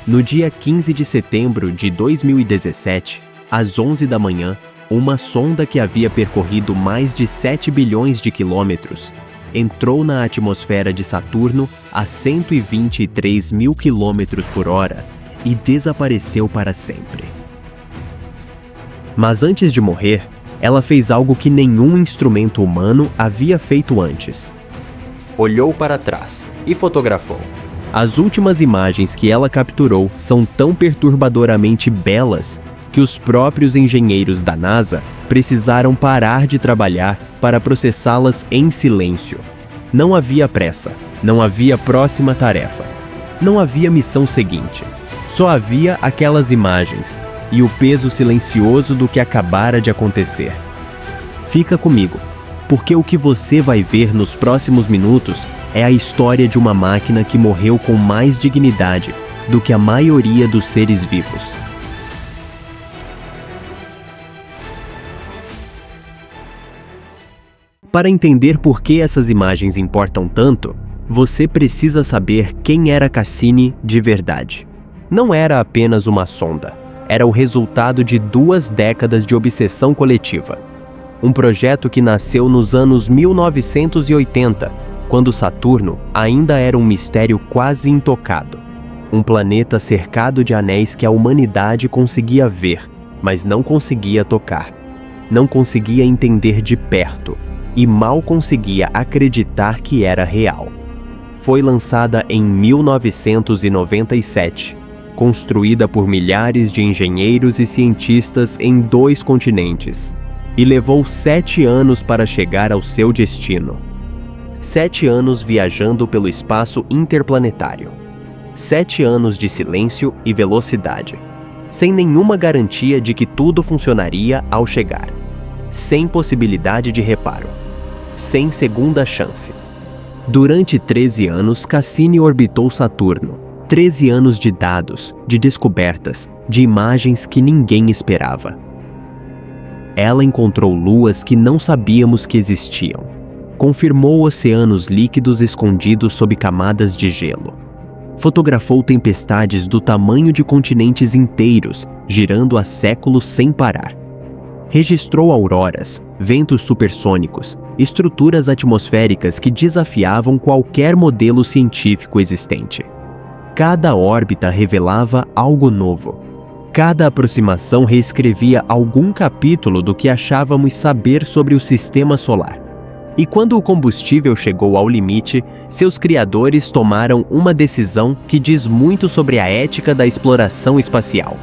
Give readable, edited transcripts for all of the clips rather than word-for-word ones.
No dia 15 de setembro de 2017, às 11 da manhã, uma sonda que havia percorrido mais de 7 bilhões de quilômetros entrou na atmosfera de Saturno a 123 mil quilômetros por hora e desapareceu para sempre. Mas antes de morrer, ela fez algo que nenhum instrumento humano havia feito antes. Olhou para trás e fotografou. As últimas imagens que ela capturou são tão perturbadoramente belas que os próprios engenheiros da NASA precisaram parar de trabalhar para processá-las em silêncio. Não havia pressa, não havia próxima tarefa, não havia missão seguinte. Só havia aquelas imagens e o peso silencioso do que acabara de acontecer. Fica comigo, porque o que você vai ver nos próximos minutos é a história de uma máquina que morreu com mais dignidade do que a maioria dos seres vivos. Para entender por que essas imagens importam tanto, você precisa saber quem era Cassini de verdade. Não era apenas uma sonda, era o resultado de 2 décadas de obsessão coletiva. Um projeto que nasceu nos anos 1980, quando Saturno ainda era um mistério quase intocado. Um planeta cercado de anéis que a humanidade conseguia ver, mas não conseguia tocar. Não conseguia entender de perto e mal conseguia acreditar que era real. Foi lançada em 1997, construída por milhares de engenheiros e cientistas em 2 continentes, e levou 7 anos para chegar ao seu destino. 7 anos viajando pelo espaço interplanetário. 7 anos de silêncio e velocidade, sem nenhuma garantia de que tudo funcionaria ao chegar. Sem possibilidade de reparo. Sem segunda chance. Durante 13 anos, Cassini orbitou Saturno. 13 anos de dados, de descobertas, de imagens que ninguém esperava. Ela encontrou luas que não sabíamos que existiam. Confirmou oceanos líquidos escondidos sob camadas de gelo. Fotografou tempestades do tamanho de continentes inteiros, girando há séculos sem parar. Registrou auroras, ventos supersônicos, estruturas atmosféricas que desafiavam qualquer modelo científico existente. Cada órbita revelava algo novo. Cada aproximação reescrevia algum capítulo do que achávamos saber sobre o sistema solar. E quando o combustível chegou ao limite, seus criadores tomaram uma decisão que diz muito sobre a ética da exploração espacial.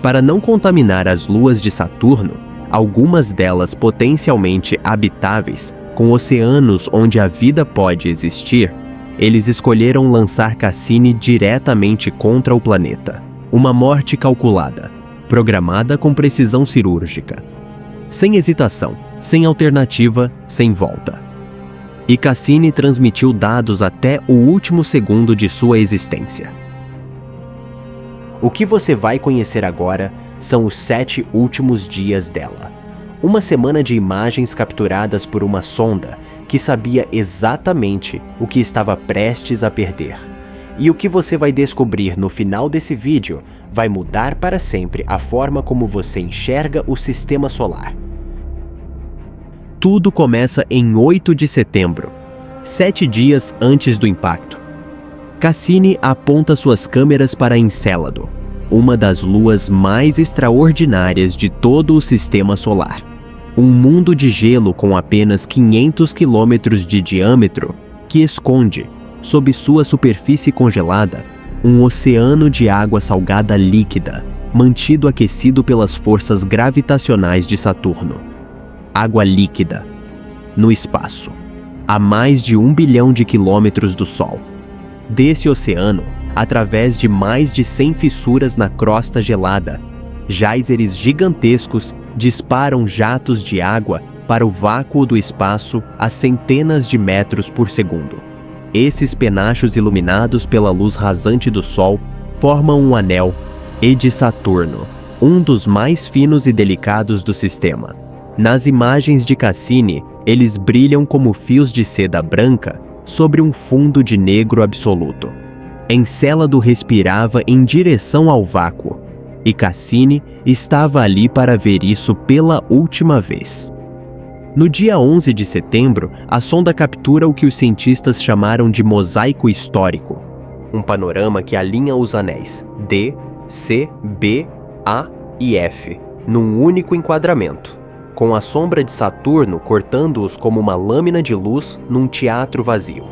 Para não contaminar as luas de Saturno, algumas delas potencialmente habitáveis, com oceanos onde a vida pode existir, eles escolheram lançar Cassini diretamente contra o planeta. Uma morte calculada, programada com precisão cirúrgica. Sem hesitação, sem alternativa, sem volta. E Cassini transmitiu dados até o último segundo de sua existência. O que você vai conhecer agora são os 7 últimos dias dela. Uma semana de imagens capturadas por uma sonda que sabia exatamente o que estava prestes a perder. E o que você vai descobrir no final desse vídeo vai mudar para sempre a forma como você enxerga o sistema solar. Tudo começa em 8 de setembro, 7 dias antes do impacto. Cassini aponta suas câmeras para Encélado, uma das luas mais extraordinárias de todo o sistema solar. Um mundo de gelo com apenas 500 quilômetros de diâmetro que esconde, sob sua superfície congelada, um oceano de água salgada líquida, mantido aquecido pelas forças gravitacionais de Saturno. Água líquida, no espaço, a mais de 1 bilhão de quilômetros do Sol. Desse oceano, através de mais de 100 fissuras na crosta gelada, géiseres gigantescos disparam jatos de água para o vácuo do espaço a centenas de metros por segundo. Esses penachos iluminados pela luz rasante do Sol formam um anel E de Saturno, um dos mais finos e delicados do sistema. Nas imagens de Cassini, eles brilham como fios de seda branca sobre um fundo de negro absoluto. Encélado respirava em direção ao vácuo, e Cassini estava ali para ver isso pela última vez. No dia 11 de setembro, a sonda captura o que os cientistas chamaram de mosaico histórico, um panorama que alinha os anéis D, C, B, A e F num único enquadramento, com a sombra de Saturno cortando-os como uma lâmina de luz num teatro vazio.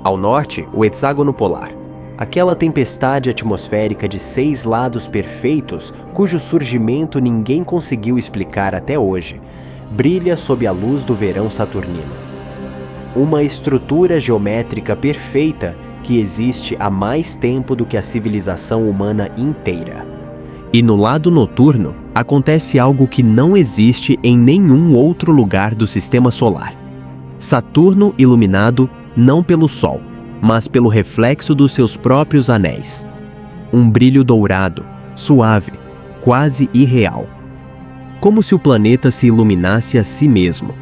Ao norte, o hexágono polar, aquela tempestade atmosférica de 6 lados perfeitos cujo surgimento ninguém conseguiu explicar até hoje, brilha sob a luz do verão saturnino. Uma estrutura geométrica perfeita que existe há mais tempo do que a civilização humana inteira. E no lado noturno, acontece algo que não existe em nenhum outro lugar do sistema solar. Saturno iluminado não pelo Sol, mas pelo reflexo dos seus próprios anéis. Um brilho dourado, suave, quase irreal. Como se o planeta se iluminasse a si mesmo.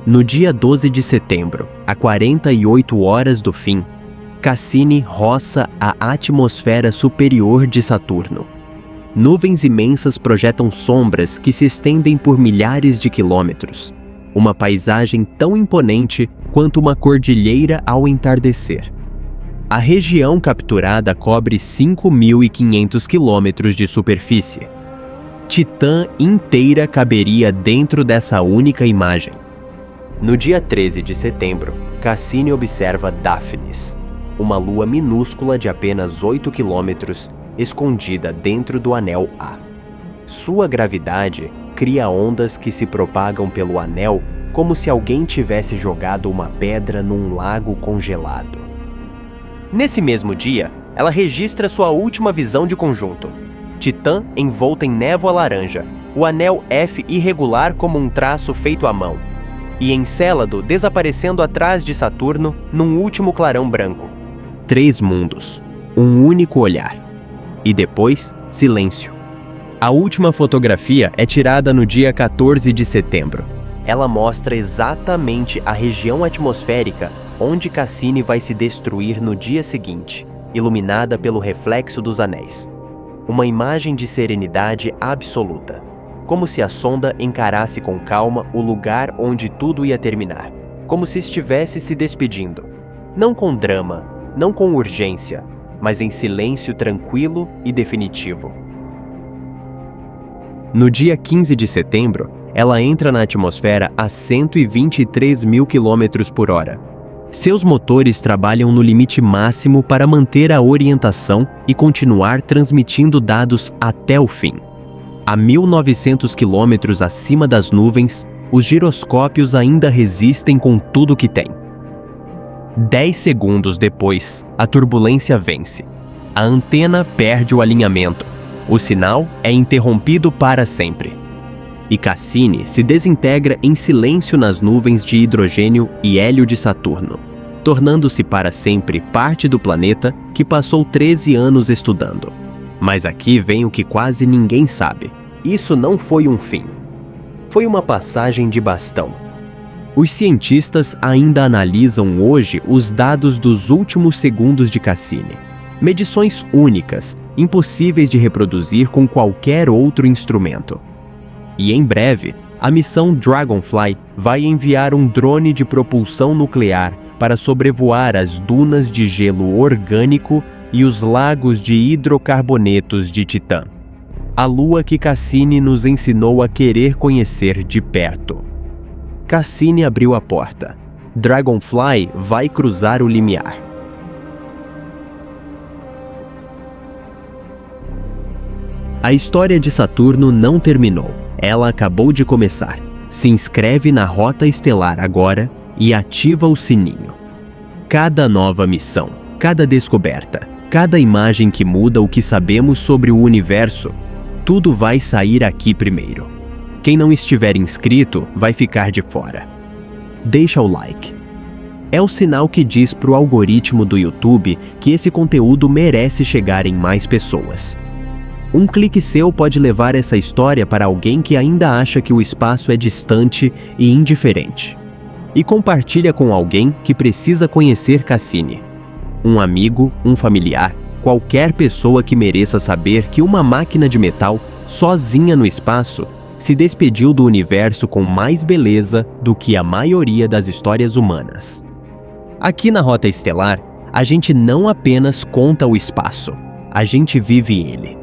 No dia 12 de setembro, a 48 horas do fim, Cassini roça a atmosfera superior de Saturno. Nuvens imensas projetam sombras que se estendem por milhares de quilômetros. Uma paisagem tão imponente quanto uma cordilheira ao entardecer. A região capturada cobre 5.500 quilômetros de superfície. Titã inteira caberia dentro dessa única imagem. No dia 13 de setembro, Cassini observa Daphnis, uma lua minúscula de apenas 8 quilômetros, escondida dentro do anel A. Sua gravidade cria ondas que se propagam pelo anel como se alguém tivesse jogado uma pedra num lago congelado. Nesse mesmo dia, ela registra sua última visão de conjunto. Titã envolta em névoa laranja, o anel F irregular como um traço feito à mão, e Encélado desaparecendo atrás de Saturno num último clarão branco. 3 mundos, um único olhar. E depois, silêncio. A última fotografia é tirada no dia 14 de setembro. Ela mostra exatamente a região atmosférica onde Cassini vai se destruir no dia seguinte, iluminada pelo reflexo dos anéis. Uma imagem de serenidade absoluta, como se a sonda encarasse com calma o lugar onde tudo ia terminar, como se estivesse se despedindo. Não com drama, não com urgência, mas em silêncio tranquilo e definitivo. No dia 15 de setembro, ela entra na atmosfera a 123.000 km/h. Seus motores trabalham no limite máximo para manter a orientação e continuar transmitindo dados até o fim. A 1.900 km acima das nuvens, os giroscópios ainda resistem com tudo que têm. 10 segundos depois, a turbulência vence. A antena perde o alinhamento. O sinal é interrompido para sempre. E Cassini se desintegra em silêncio nas nuvens de hidrogênio e hélio de Saturno, tornando-se para sempre parte do planeta que passou 13 anos estudando. Mas aqui vem o que quase ninguém sabe. Isso não foi um fim. Foi uma passagem de bastão. Os cientistas ainda analisam hoje os dados dos últimos segundos de Cassini. Medições únicas, impossíveis de reproduzir com qualquer outro instrumento. E em breve, a missão Dragonfly vai enviar um drone de propulsão nuclear para sobrevoar as dunas de gelo orgânico e os lagos de hidrocarbonetos de Titã. A lua que Cassini nos ensinou a querer conhecer de perto. Cassini abriu a porta. Dragonfly vai cruzar o limiar. A história de Saturno não terminou. Ela acabou de começar. Se inscreve na Rota Estelar agora e ativa o sininho. Cada nova missão, cada descoberta, cada imagem que muda o que sabemos sobre o universo, tudo vai sair aqui primeiro. Quem não estiver inscrito vai ficar de fora. Deixa o like. É o sinal que diz pro algoritmo do YouTube que esse conteúdo merece chegar em mais pessoas. Um clique seu pode levar essa história para alguém que ainda acha que o espaço é distante e indiferente. E compartilha com alguém que precisa conhecer Cassini. um amigo, um familiar, qualquer pessoa que mereça saber que uma máquina de metal, sozinha no espaço, se despediu do universo com mais beleza do que a maioria das histórias humanas. Aqui na Rota Estelar, a gente não apenas conta o espaço, a gente vive ele.